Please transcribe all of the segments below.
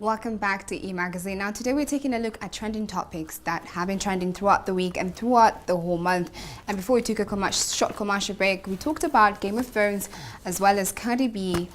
Welcome back to E-Magazine. Now today we're taking a look at trending topics that have been trending throughout the week and throughout the whole month. And before we took a short commercial break, we talked about Game of Thrones as well as Cardi B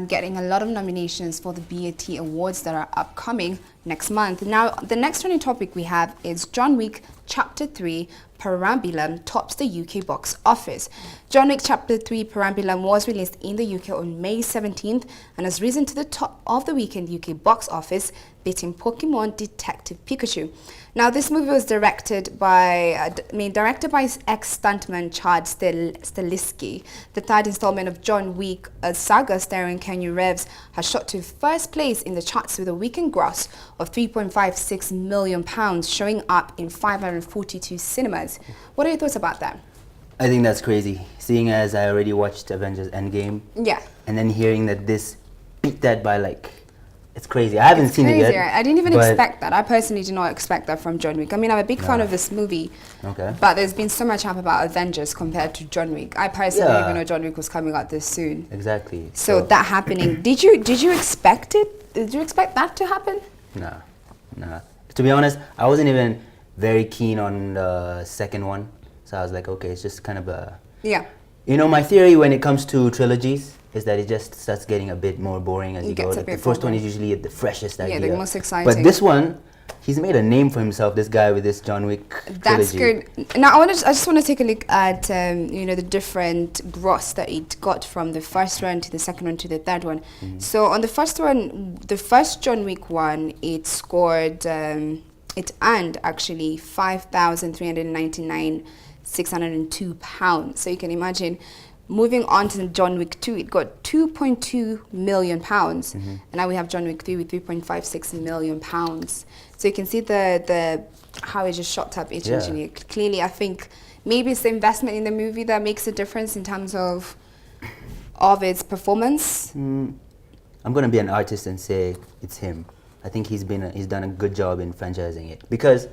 getting a lot of nominations for the BET Awards that are upcoming next month. Now the next trending topic we have is John Wick Chapter 3 Parabellum tops the UK box office. John Wick Chapter 3 Parabellum was released in the UK on May 17th and has risen to the top of the weekend UK box office, beating Pokemon Detective Pikachu. Now, this movie was directed by ex-stuntman Chad Stahelski. The third installment of John Wick, a saga starring Keanu Reeves, has shot to first place in the charts with a weekend gross of £3.56 million, showing up in 542 cinemas. What are your thoughts about that? I think that's crazy, seeing as I already watched Avengers Endgame. Yeah. And then hearing that this beat that by it's crazy. I haven't seen it yet. I didn't even expect that. I personally did not expect that from John Wick. I mean, I'm a big fan of this movie. Okay. But there's been so much hype about Avengers compared to John Wick. I personally didn't even know John Wick was coming out this soon. Exactly. So that happening, did you expect it? Did you expect that to happen? Nah. To be honest, I wasn't even very keen on the second one. So I was like, okay, it's just kind of a... Yeah. You know, my theory when it comes to trilogies is that it just starts getting a bit more boring as you go. The first one is usually the freshest idea. Yeah, the most exciting. But this one, he's made a name for himself, this guy with this John Wick trilogy. That's good. Now, I just want to take a look at, the different gross that it got from the first one to the second one to the third one. Mm-hmm. So on the first one, the first John Wick one, it scored, it earned actually £5,399,602. So you can imagine, moving on to John Wick 2, it got £2.2 million. Mm-hmm. And now we have John Wick 3 with £3.56 million. So you can see the how it just shot up eventually. Clearly, I think maybe it's the investment in the movie that makes a difference in terms of its performance. I'm going to be an artist and say it's him. I think he's done a good job in franchising it. Because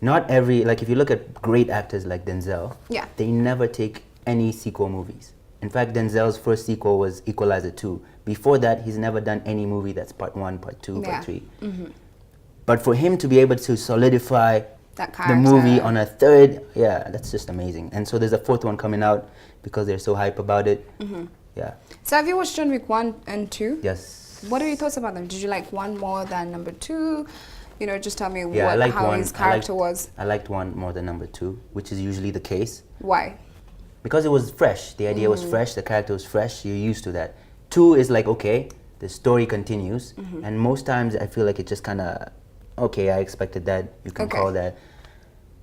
not every, if you look at great actors like Denzel, they never take any sequel movies. In fact, Denzel's first sequel was Equalizer 2. Before that, he's never done any movie that's part 1, part 2, part 3. Mm-hmm. But for him to be able to solidify the movie on a third, that's just amazing. And so there's a fourth one coming out because they're so hype about it. Mm-hmm. Yeah. So have you watched John Wick 1 and 2? Yes. What are your thoughts about them? Did you like one more than number 2? Just tell me how his character was. I liked 1 more than number 2, which is usually the case. Why? Because it was fresh. The idea was fresh, the character was fresh, you're used to that. 2 is okay, the story continues, and most times I feel like it just kind of, okay, I expected that, you can call that.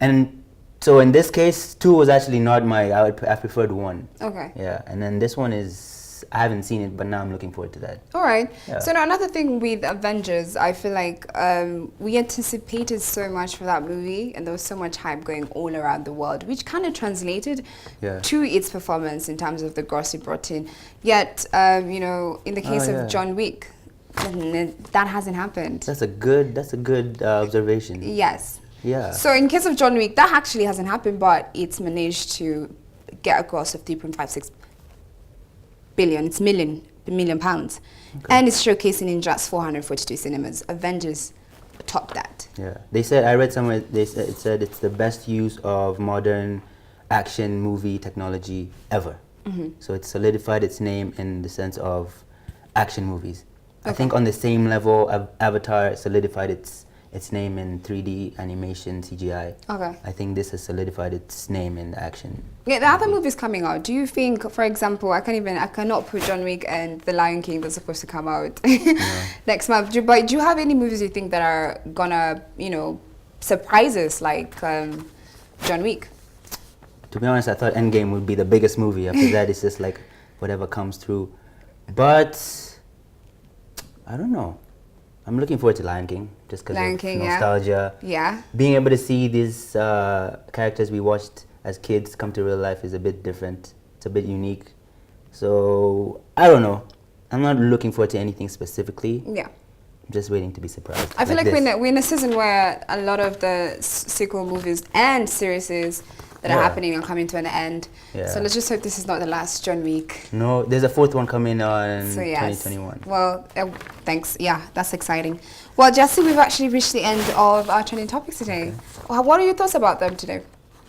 And so in this case, 2 was actually not I preferred 1. Okay. Yeah, and then this one I haven't seen it, but now I'm looking forward to that. All right. Yeah. So now another thing with Avengers, I feel like we anticipated so much for that movie, and there was so much hype going all around the world, which kind of translated to its performance in terms of the gross it brought in. Yet, in the case of John Wick, that hasn't happened. That's a good observation. Yes. Yeah. So in case of John Wick, that actually hasn't happened, but it's managed to get a gross of 3.56 billion. It's million pounds. Okay. And it's showcasing in just 442 cinemas. Avengers topped that. Yeah. I read somewhere, it said it's the best use of modern action movie technology ever. Mm-hmm. So it solidified its name in the sense of action movies. Okay. I think on the same level, Avatar solidified its name in 3D animation, CGI. Okay. I think this has solidified its name in action. Yeah, the other movies coming out, do you think, for example, I cannot put John Wick and The Lion King that's supposed to come out next month. Do you have any movies you think that are gonna, surprise us like John Wick? To be honest, I thought Endgame would be the biggest movie. After that, it's just whatever comes through. But I don't know. I'm looking forward to Lion King, just because of nostalgia. Yeah. Being able to see these characters we watched as kids come to real life is a bit different. It's a bit unique. So, I don't know. I'm not looking forward to anything specifically. Yeah. I'm just waiting to be surprised. I feel like we're in a season where a lot of the sequel movies and series that are happening and coming to an end. Yeah. So let's just hope this is not the last John week. No, there's a fourth one coming on So yes. 2021. Well, thanks. Yeah, that's exciting. Well, Jesse, we've actually reached the end of our trending topics today. Okay. Well, what are your thoughts about them today?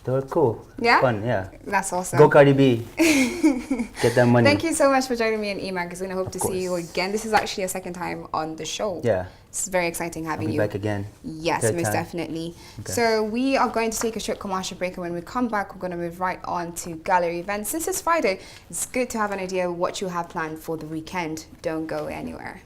They were cool. Yeah? Fun, yeah. That's awesome. Go Cardi B. Get that money. Thank you so much for joining me in E-Magazine. I hope to course. see you again. This is actually a second time on the show. Yeah. It's very exciting having I'll be you. back again. Yes, Third most time. definitely. Okay. So we are going to take a short commercial break, and when we come back, we're going to move right on to gallery events. Since it's Friday, it's good to have an idea of what you have planned for the weekend. Don't go anywhere.